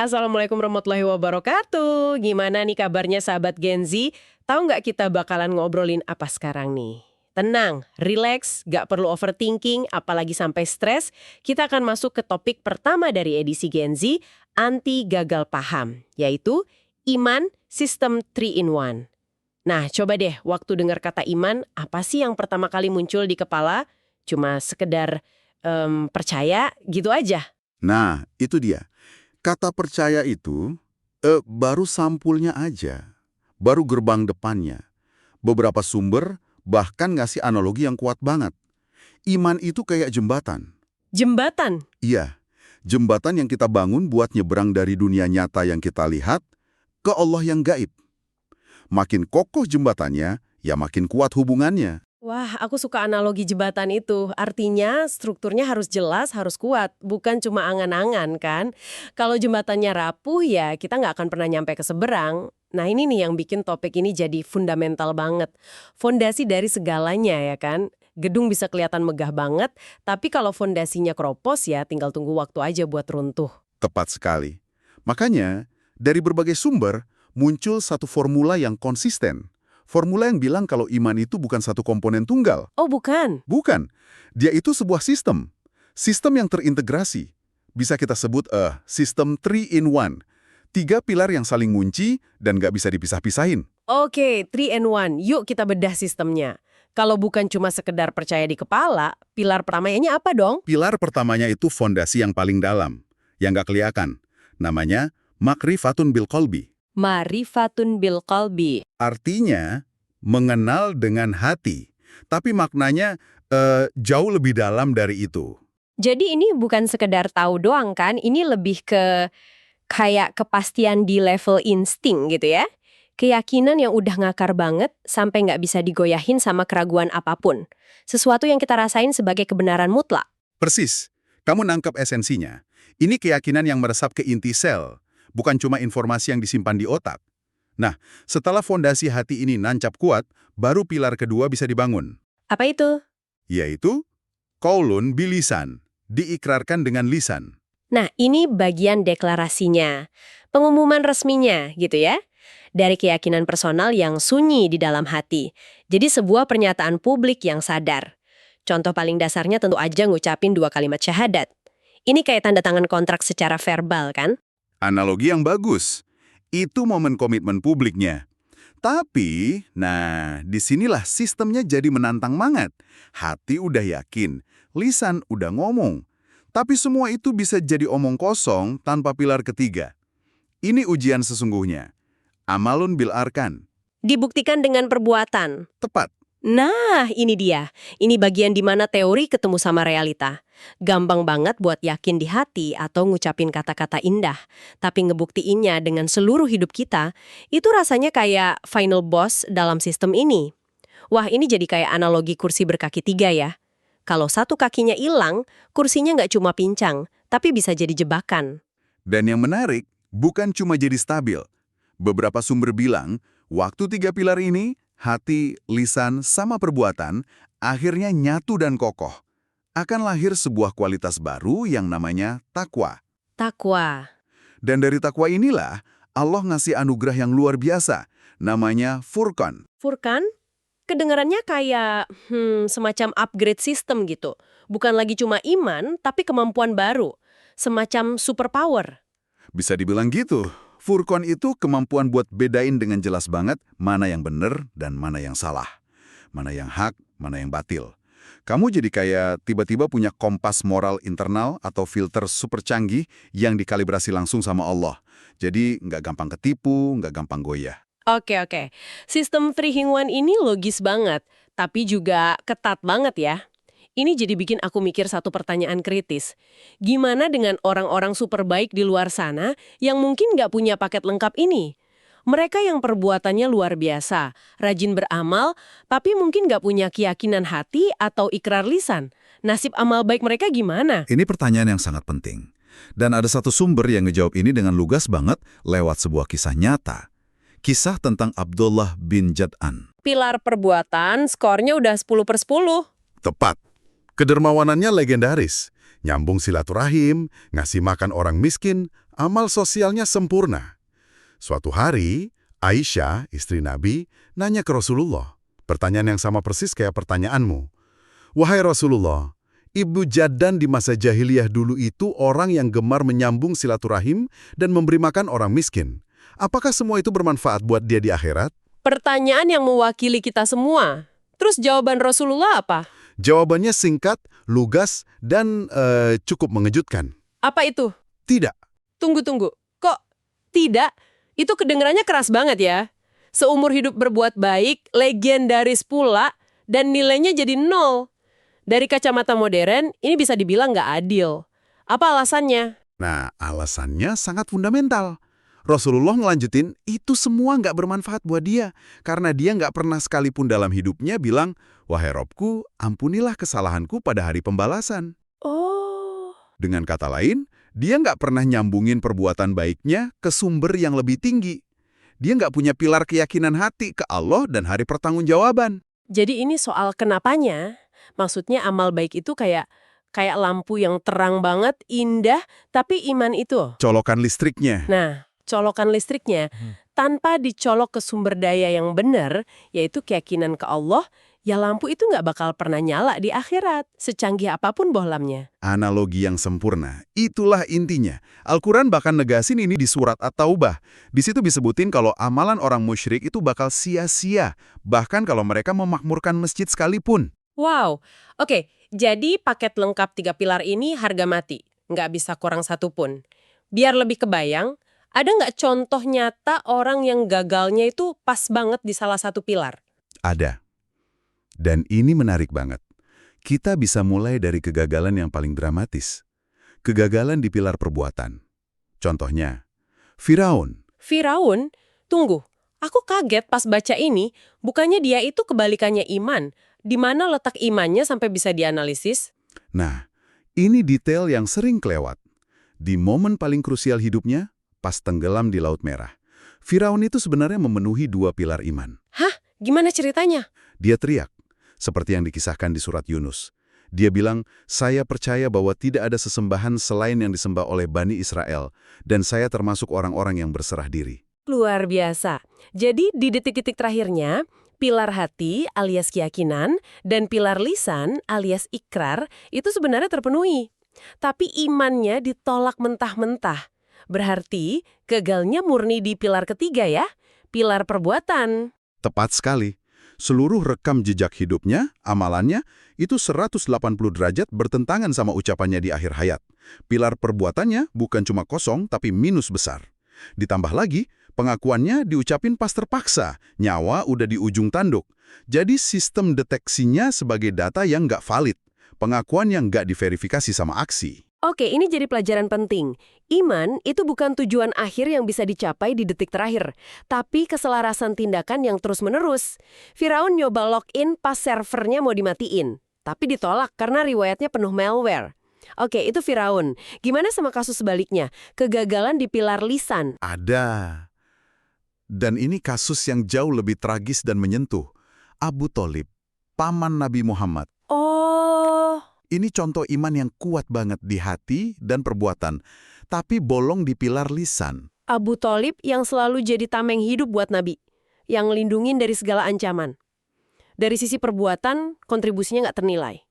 Assalamualaikum warahmatullahi wabarakatuh. Gimana nih kabarnya sahabat Gen Z? Tahu nggak kita bakalan ngobrolin apa sekarang nih? Tenang, relax, nggak perlu overthinking, apalagi sampai stres. Kita akan masuk ke topik pertama dari edisi Gen Z, anti gagal paham, yaitu iman sistem 3 in 1. Nah, coba deh waktu dengar kata iman, apa sih yang pertama kali muncul di kepala? Cuma sekedar percaya gitu aja? Nah, itu dia. Kata percaya itu baru sampulnya aja, baru gerbang depannya. Beberapa sumber bahkan ngasih analogi yang kuat banget. Iman itu kayak jembatan. Jembatan? Iya, jembatan yang kita bangun buat nyebrang dari dunia nyata yang kita lihat ke Allah yang gaib. Makin kokoh jembatannya, ya makin kuat hubungannya. Wah, aku suka analogi jembatan itu. Artinya strukturnya harus jelas, harus kuat. Bukan cuma angan-angan kan. Kalau jembatannya rapuh ya kita nggak akan pernah nyampe ke seberang. Nah ini nih yang bikin topik ini jadi fundamental banget. Fondasi dari segalanya ya kan. Gedung bisa kelihatan megah banget, tapi kalau fondasinya keropos ya tinggal tunggu waktu aja buat runtuh. Tepat sekali. Makanya, dari berbagai sumber, muncul satu formula yang konsisten. Formula yang bilang kalau iman itu bukan satu komponen tunggal. Oh bukan? Bukan. Dia itu sebuah sistem. Sistem yang terintegrasi. Bisa kita sebut sistem 3 in 1. 3 pilar yang saling ngunci dan nggak bisa dipisah-pisahin. Oke, 3 and 1. Yuk kita bedah sistemnya. Kalau bukan cuma sekedar percaya di kepala, pilar pertamanya apa dong? Pilar pertamanya itu fondasi yang paling dalam, yang nggak kelihatan. Namanya makrifatun bil qalbi. Marifatun bil qalbi. Artinya, mengenal dengan hati. Tapi maknanya jauh lebih dalam dari itu. Jadi ini bukan sekedar tahu doang kan, ini lebih ke kayak kepastian di level insting gitu ya. Keyakinan yang udah ngakar banget sampai nggak bisa digoyahin sama keraguan apapun. Sesuatu yang kita rasain sebagai kebenaran mutlak. Persis. Kamu nangkep esensinya. Ini keyakinan yang meresap ke inti sel, bukan cuma informasi yang disimpan di otak. Nah, setelah fondasi hati ini nancap kuat, baru pilar kedua bisa dibangun. Apa itu? Yaitu, qaulun bilisan, diikrarkan dengan lisan. Nah, ini bagian deklarasinya. Pengumuman resminya gitu ya. Dari keyakinan personal yang sunyi di dalam hati. Jadi sebuah pernyataan publik yang sadar. Contoh paling dasarnya tentu aja ngucapin 2 kalimat syahadat. Ini kayak tanda tangan kontrak secara verbal kan? Analogi yang bagus. Itu momen komitmen publiknya. Tapi, disinilah sistemnya jadi menantang banget. Hati udah yakin, lisan udah ngomong. Tapi semua itu bisa jadi omong kosong tanpa pilar ketiga. Ini ujian sesungguhnya. Amalun bil arkan. Dibuktikan dengan perbuatan. Tepat. Nah, ini dia. Ini bagian di mana teori ketemu sama realita. Gampang banget buat yakin di hati atau ngucapin kata-kata indah. Tapi ngebuktiinnya dengan seluruh hidup kita, itu rasanya kayak final boss dalam sistem ini. Wah, ini jadi kayak analogi kursi berkaki 3 ya. Kalau satu kakinya hilang, kursinya nggak cuma pincang, tapi bisa jadi jebakan. Dan yang menarik, bukan cuma jadi stabil. Beberapa sumber bilang, waktu 3 pilar ini, hati, lisan, sama perbuatan, akhirnya nyatu dan kokoh. Akan lahir sebuah kualitas baru yang namanya takwa. Takwa. Dan dari takwa inilah, Allah ngasih anugerah yang luar biasa, namanya Furqan. Furkan? Kedengarannya kayak semacam upgrade sistem gitu. Bukan lagi cuma iman, tapi kemampuan baru. Semacam superpower. Bisa dibilang gitu. Furqan itu kemampuan buat bedain dengan jelas banget mana yang benar dan mana yang salah. Mana yang hak, mana yang batil. Kamu jadi kayak tiba-tiba punya kompas moral internal atau filter super canggih yang dikalibrasi langsung sama Allah. Jadi nggak gampang ketipu, nggak gampang goyah. Oke. Sistem 3 in 1 ini logis banget, tapi juga ketat banget ya. Ini jadi bikin aku mikir satu pertanyaan kritis. Gimana dengan orang-orang super baik di luar sana yang mungkin nggak punya paket lengkap ini? Mereka yang perbuatannya luar biasa, rajin beramal, tapi mungkin nggak punya keyakinan hati atau ikrar lisan. Nasib amal baik mereka gimana? Ini pertanyaan yang sangat penting. Dan ada satu sumber yang ngejawab ini dengan lugas banget lewat sebuah kisah nyata. Kisah tentang Abdullah bin Jad'an. Pilar perbuatan, skornya udah 10/10. Tepat. Kedermawanannya legendaris. Nyambung silaturahim, ngasih makan orang miskin, Amal sosialnya sempurna. Suatu hari, Aisyah, istri Nabi, nanya ke Rasulullah. Pertanyaan yang sama persis kayak pertanyaanmu. Wahai Rasulullah, Ibu Jaddan di masa jahiliyah dulu itu orang yang gemar menyambung silaturahim dan memberi makan orang miskin. Apakah semua itu bermanfaat buat dia di akhirat? Pertanyaan yang mewakili kita semua. Terus jawaban Rasulullah apa? Jawabannya singkat, lugas, dan cukup mengejutkan. Apa itu? Tidak. Tunggu. Kok tidak? Itu kedengarannya keras banget ya. Seumur hidup berbuat baik, legendaris pula, dan nilainya jadi 0. Dari kacamata modern, ini bisa dibilang nggak adil. Apa alasannya? Nah, alasannya sangat fundamental. Rasulullah ngelanjutin, itu semua nggak bermanfaat buat dia. Karena dia nggak pernah sekalipun dalam hidupnya bilang, wahai Robku, ampunilah kesalahanku pada hari pembalasan. Oh, Dengan kata lain, dia nggak pernah nyambungin perbuatan baiknya ke sumber yang lebih tinggi. Dia nggak punya pilar keyakinan hati ke Allah dan hari pertanggungjawaban. jadi ini soal kenapanya. Maksudnya amal baik itu kayak lampu yang terang banget, indah, tapi iman itu. Colokan listriknya. Nah, colokan listriknya tanpa dicolok ke sumber daya yang benar, yaitu keyakinan ke Allah, ya lampu itu nggak bakal pernah nyala di akhirat, secanggih apapun bohlamnya. Analogi yang sempurna. Itulah intinya. Al-Quran bahkan negasin ini di surat At-Taubah. Di situ disebutin kalau amalan orang musyrik itu bakal sia-sia, bahkan kalau mereka memakmurkan masjid sekalipun. Wow, oke, jadi paket lengkap 3 pilar ini harga mati, nggak bisa kurang satu pun. Biar lebih kebayang, ada nggak contoh nyata orang yang gagalnya itu pas banget di salah satu pilar? Ada. Dan ini menarik banget. Kita bisa mulai dari kegagalan yang paling dramatis. Kegagalan di pilar perbuatan. Contohnya, Firaun. Firaun? Tunggu, aku kaget pas baca ini, bukannya dia itu kebalikannya iman. Di mana letak imannya sampai bisa dianalisis? Nah, ini detail yang sering kelewat. Di momen paling krusial hidupnya, pas tenggelam di Laut Merah, Firaun itu sebenarnya memenuhi 2 pilar iman. Hah? Gimana ceritanya? Dia teriak, seperti yang dikisahkan di surat Yunus. Dia bilang, saya percaya bahwa tidak ada sesembahan selain yang disembah oleh Bani Israel, dan saya termasuk orang-orang yang berserah diri. Luar biasa. Jadi di detik-detik terakhirnya, pilar hati alias keyakinan dan pilar lisan alias ikrar itu sebenarnya terpenuhi. Tapi imannya ditolak mentah-mentah. Berarti gagalnya murni di pilar ketiga ya, pilar perbuatan. Tepat sekali. Seluruh rekam jejak hidupnya, amalannya, itu 180 derajat bertentangan sama ucapannya di akhir hayat. Pilar perbuatannya bukan cuma kosong, tapi minus besar. Ditambah lagi, pengakuannya diucapin pas terpaksa, nyawa udah di ujung tanduk. Jadi sistem deteksinya sebagai data yang nggak valid, pengakuan yang nggak diverifikasi sama aksi. Oke, ini jadi pelajaran penting. Iman itu bukan tujuan akhir yang bisa dicapai di detik terakhir, tapi keselarasan tindakan yang terus-menerus. Firaun nyoba login pas servernya mau dimatiin, tapi ditolak karena riwayatnya penuh malware. Oke, itu Firaun. Gimana sama kasus sebaliknya? Kegagalan di pilar lisan. Ada. Dan ini kasus yang jauh lebih tragis dan menyentuh. Abu Tholib, paman Nabi Muhammad. Oh, Ini contoh iman yang kuat banget di hati dan perbuatan, tapi bolong di pilar lisan. Abu Tholib yang selalu jadi tameng hidup buat Nabi, yang lindungin dari segala ancaman. Dari sisi perbuatan, kontribusinya nggak ternilai.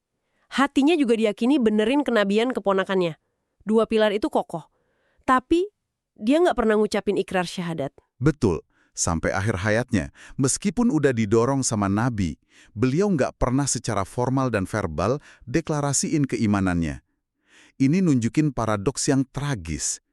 Hatinya juga diyakini benerin kenabian keponakannya. 2 pilar itu kokoh. Tapi, dia nggak pernah ngucapin ikrar syahadat. Betul, sampai akhir hayatnya, meskipun udah didorong sama Nabi, beliau nggak pernah secara formal dan verbal deklarasiin keimanannya. Ini nunjukin paradoks yang tragis.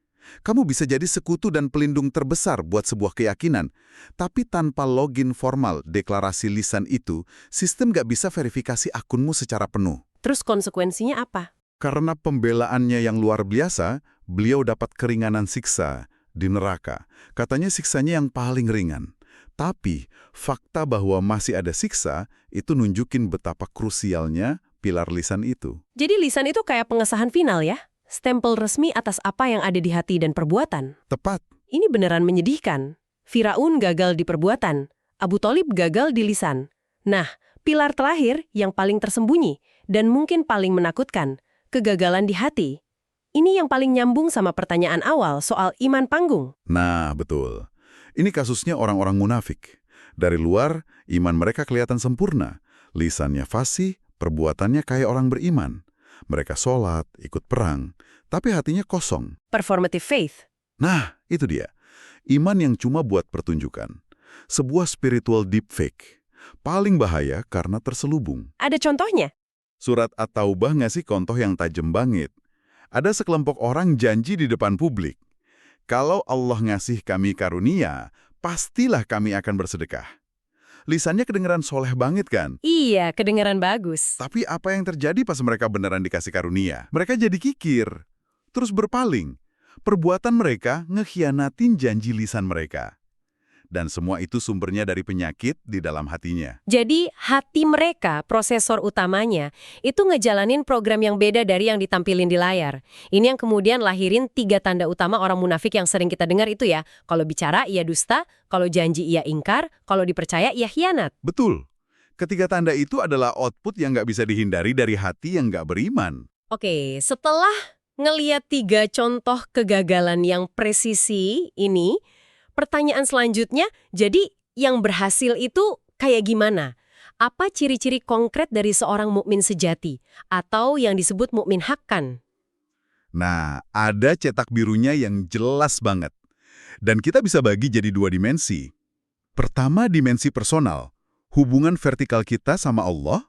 Kamu bisa jadi sekutu dan pelindung terbesar buat sebuah keyakinan, tapi tanpa login formal deklarasi lisan itu, sistem nggak bisa verifikasi akunmu secara penuh. Terus konsekuensinya apa? Karena pembelaannya yang luar biasa, beliau dapat keringanan siksa di neraka. Katanya siksanya yang paling ringan. Tapi, fakta bahwa masih ada siksa, itu nunjukin betapa krusialnya pilar lisan itu. Jadi lisan itu kayak pengesahan final ya? Stempel resmi atas apa yang ada di hati dan perbuatan. Tepat. Ini beneran menyedihkan. Firaun gagal di perbuatan. Abu Tholib gagal di lisan. Nah, pilar terakhir yang paling tersembunyi dan mungkin paling menakutkan, kegagalan di hati. Ini yang paling nyambung sama pertanyaan awal soal iman panggung. Nah, betul. Ini kasusnya orang-orang munafik. Dari luar, iman mereka kelihatan sempurna. Lisannya fasih, perbuatannya kayak orang beriman. Mereka sholat, ikut perang, tapi hatinya kosong. Performative faith. Nah, itu dia. Iman yang cuma buat pertunjukan. Sebuah spiritual deepfake. Paling bahaya karena terselubung. Ada contohnya? Surat At-Taubah ngasih contoh yang tajam banget. Ada sekelompok orang janji di depan publik. Kalau Allah ngasih kami karunia, pastilah kami akan bersedekah. Lisannya kedengeran soleh banget kan? Iya, kedengaran bagus. Tapi apa yang terjadi pas mereka beneran dikasih karunia? Mereka jadi kikir, terus berpaling. Perbuatan mereka ngekhianatin janji lisan mereka. Dan semua itu sumbernya dari penyakit di dalam hatinya. Jadi hati mereka, prosesor utamanya, itu ngejalanin program yang beda dari yang ditampilin di layar. Ini yang kemudian lahirin 3 tanda utama orang munafik yang sering kita dengar itu ya. Kalau bicara, ia dusta. Kalau janji, ia ingkar. Kalau dipercaya, ia khianat. Betul. Ketiga tanda itu adalah output yang nggak bisa dihindari dari hati yang nggak beriman. Oke, setelah ngeliat 3 contoh kegagalan yang presisi ini, pertanyaan selanjutnya, jadi yang berhasil itu kayak gimana? Apa ciri-ciri konkret dari seorang mukmin sejati atau yang disebut mukmin haqqan? Nah, ada cetak birunya yang jelas banget. Dan kita bisa bagi jadi 2 dimensi. Pertama, dimensi personal, hubungan vertikal kita sama Allah.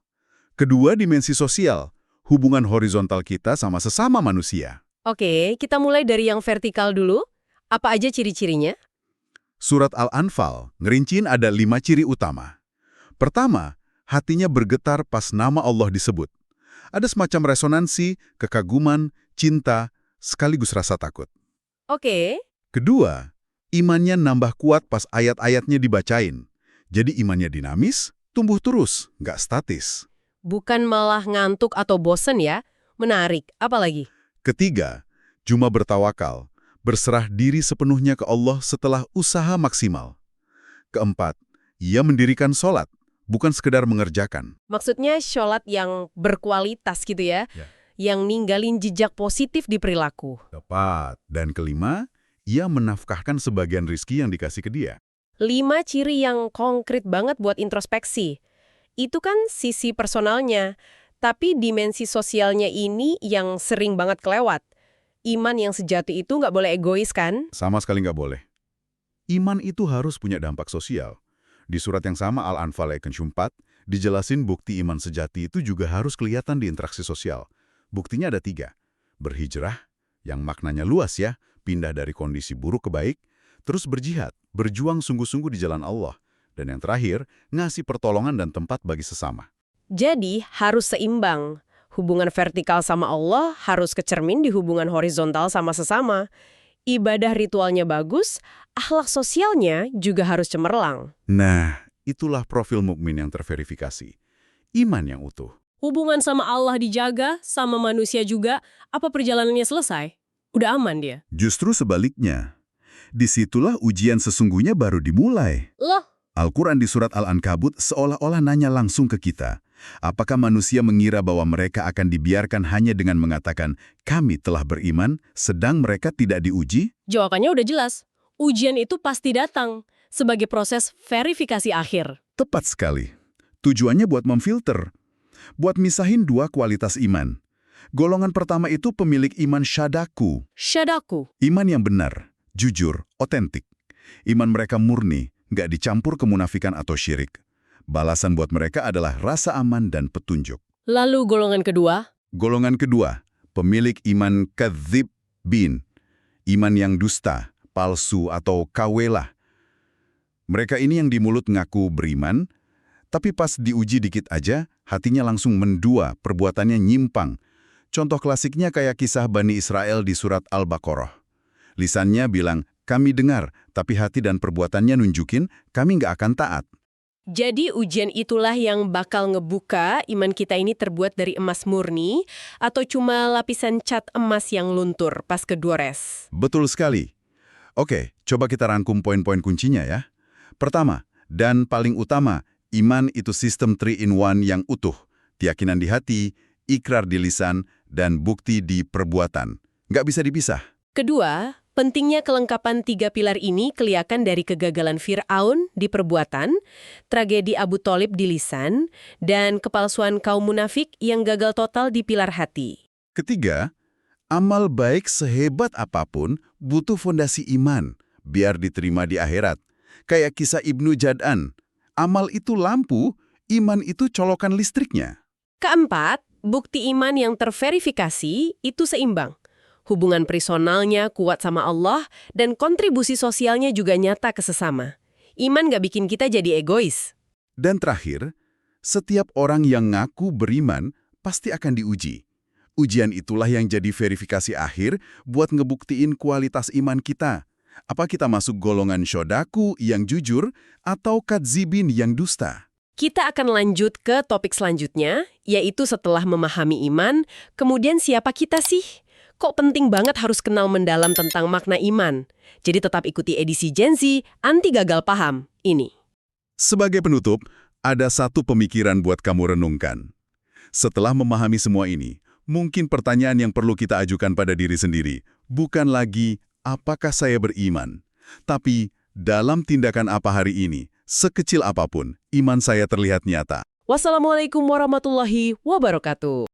Kedua, dimensi sosial, hubungan horizontal kita sama sesama manusia. Oke, kita mulai dari yang vertikal dulu. Apa aja ciri-cirinya? Surat Al-Anfal ngerincin ada 5 ciri utama. Pertama, hatinya bergetar pas nama Allah disebut. Ada semacam resonansi, kekaguman, cinta, sekaligus rasa takut. Oke, Kedua, imannya nambah kuat pas ayat-ayatnya dibacain. Jadi imannya dinamis, tumbuh terus, nggak statis. bukan malah ngantuk atau bosen ya. Menarik, apalagi? Ketiga, cuma bertawakal, berserah diri sepenuhnya ke Allah setelah usaha maksimal. Keempat, ia mendirikan sholat, bukan sekedar mengerjakan. Maksudnya sholat yang berkualitas gitu ya, Ya. yang ninggalin jejak positif di perilaku. Tepat. Dan kelima, ia menafkahkan sebagian rizki yang dikasih ke dia. 5 ciri yang konkret banget buat introspeksi. Itu kan sisi personalnya, tapi dimensi sosialnya ini yang sering banget kelewat. Iman yang sejati itu nggak boleh egois kan? Sama sekali nggak boleh. Iman itu harus punya dampak sosial. Di surat yang sama Al-Anfal ayat 4, dijelasin bukti iman sejati itu juga harus kelihatan di interaksi sosial. Buktinya ada 3. Berhijrah, yang maknanya luas ya, pindah dari kondisi buruk ke baik, terus berjihad, berjuang sungguh-sungguh di jalan Allah. Dan yang terakhir, ngasih pertolongan dan tempat bagi sesama. Jadi harus seimbang. Hubungan vertikal sama Allah harus kecermin di hubungan horizontal sama sesama. Ibadah ritualnya bagus, akhlak sosialnya juga harus cemerlang. Nah, itulah profil mukmin yang terverifikasi. Iman yang utuh. Hubungan sama Allah dijaga, sama manusia juga, apa perjalanannya selesai? Udah aman dia. Justru sebaliknya. Disitulah ujian sesungguhnya baru dimulai. Loh, Al-Quran di surat Al-Ankabut seolah-olah nanya langsung ke kita. Apakah manusia mengira bahwa mereka akan dibiarkan hanya dengan mengatakan, kami telah beriman, sedang mereka tidak diuji? jawabannya udah jelas. Ujian itu pasti datang sebagai proses verifikasi akhir. Tepat sekali. Tujuannya buat memfilter. Buat misahin 2 kualitas iman. Golongan pertama itu pemilik iman syadaku. Syadaku. Iman yang benar, jujur, otentik. Iman mereka murni, nggak dicampur kemunafikan atau syirik. Balasan buat mereka adalah rasa aman dan petunjuk. Lalu golongan kedua? Golongan kedua, pemilik iman kadzib bin. Iman yang dusta, palsu atau kawelah. Mereka ini yang di mulut ngaku beriman, tapi pas diuji dikit aja, hatinya langsung mendua, perbuatannya nyimpang. Contoh klasiknya kayak kisah Bani Israel di surat Al-Baqarah. Lisannya bilang, kami dengar, tapi hati dan perbuatannya nunjukin, kami nggak akan taat. Jadi ujian itulah yang bakal ngebuka iman kita ini terbuat dari emas murni atau cuma lapisan cat emas yang luntur pas kedores. Betul sekali. Oke, coba kita rangkum poin-poin kuncinya ya. Pertama, dan paling utama, iman itu sistem 3-in-1 yang utuh. Keyakinan di hati, ikrar di lisan, dan bukti di perbuatan. nggak bisa dipisah. Kedua, pentingnya kelengkapan 3 pilar ini kelihatan dari kegagalan Fir'aun di perbuatan, tragedi Abu Thalib di lisan, dan kepalsuan kaum munafik yang gagal total di pilar hati. Ketiga, amal baik sehebat apapun butuh fondasi iman, biar diterima di akhirat. Kayak kisah Ibnu Jad'an, amal itu lampu, iman itu colokan listriknya. Keempat, bukti iman yang terverifikasi itu seimbang. Hubungan personalnya kuat sama Allah dan kontribusi sosialnya juga nyata ke sesama. Iman gak bikin kita jadi egois. Dan terakhir, setiap orang yang ngaku beriman pasti akan diuji. Ujian itulah yang jadi verifikasi akhir buat ngebuktiin kualitas iman kita. Apa kita masuk golongan syodaku yang jujur atau kadzibin yang dusta? Kita akan lanjut ke topik selanjutnya, yaitu setelah memahami iman, kemudian siapa kita sih? Kok penting banget harus kenal mendalam tentang makna iman? Jadi tetap ikuti edisi Gen Z, anti gagal paham, ini. Sebagai penutup, ada satu pemikiran buat kamu renungkan. Setelah memahami semua ini, mungkin pertanyaan yang perlu kita ajukan pada diri sendiri bukan lagi apakah saya beriman, tapi dalam tindakan apa hari ini, sekecil apapun, iman saya terlihat nyata. Wassalamualaikum warahmatullahi wabarakatuh.